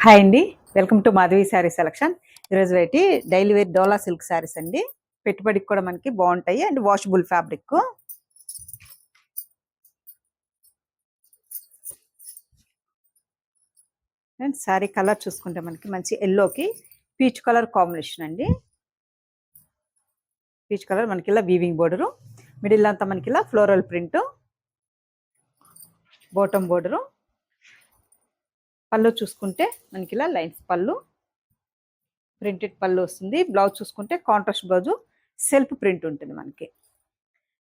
Hi అండి, welcome to Madhavi sari selection. ఈరోజు అయితే డైలీ వేర్ డోలా సిల్క్ శారీస్ అండి. పెట్టుబడికి కూడా మనకి బాగుంటాయి and washable fabric. And sari colour చూసుకుంటే మనకి మంచి ఎల్లోకి పీచ్ కలర్ కాంబినేషన్ అండి. పీచ్ కలర్ మనకి ఇలా వీవింగ్ బోర్డరు, మిడిల్ అంతా మనకి ఇలా ఫ్లోరల్ ప్రింట్, బాటమ్ బోర్డరు. పళ్ళు చూసుకుంటే మనకి ఇలా లైన్స్ పళ్ళు, ప్రింటెడ్ పళ్ళు వస్తుంది. బ్లౌజ్ చూసుకుంటే కాంట్రాస్ట్ బ్లౌజు, సెల్ఫ్ ప్రింట్ ఉంటుంది మనకి.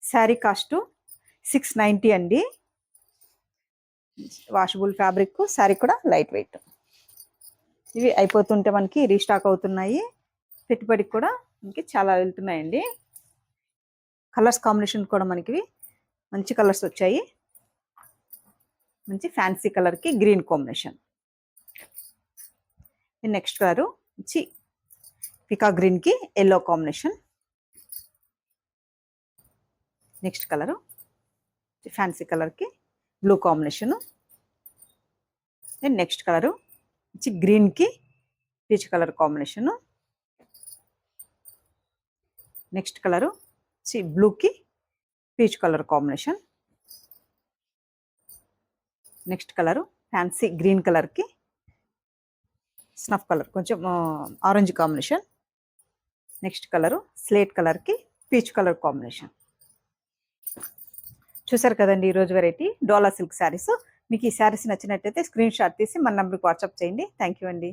శారీ కాస్ట్ 690 అండి. వాషబుల్ ఫ్యాబ్రిక్, శారీ కూడా లైట్ వెయిట్. ఇవి అయిపోతుంటే మనకి రీస్టాక్ అవుతున్నాయి. పెట్టుబడికి కూడా మనకి చాలా వెళ్తున్నాయండి. కలర్స్ కాంబినేషన్ కూడా మనకి మంచి కలర్స్ వచ్చాయి. మంచి ఫ్యాన్సీ కలర్కి గ్రీన్ కాంబినేషన్. నెక్స్ట్ కలరు మంచి పికా గ్రీన్కి yellow combination. Next colour fancy కలర్కి బ్లూ కాంబినేషను. నెక్స్ట్ కలరు మంచి గ్రీన్కి peach colour combination. Next colour బ్లూకి peach colour combination. Next colour fancy green కలర్కి స్నఫ్ కలర్, కొంచెం orange combination. Next colour slate కలర్కి పీచ్ కలర్ కాంబినేషన్. చూసారు కదండి ఈరోజు వెరైటీ డోలా సిల్క్ శారీస్. మీకు ఈ శారీస్ నచ్చినట్టయితే స్క్రీన్ షాట్ తీసి మన నెంబర్కి వాట్సాప్ చేయండి. థ్యాంక్ యూ అండి.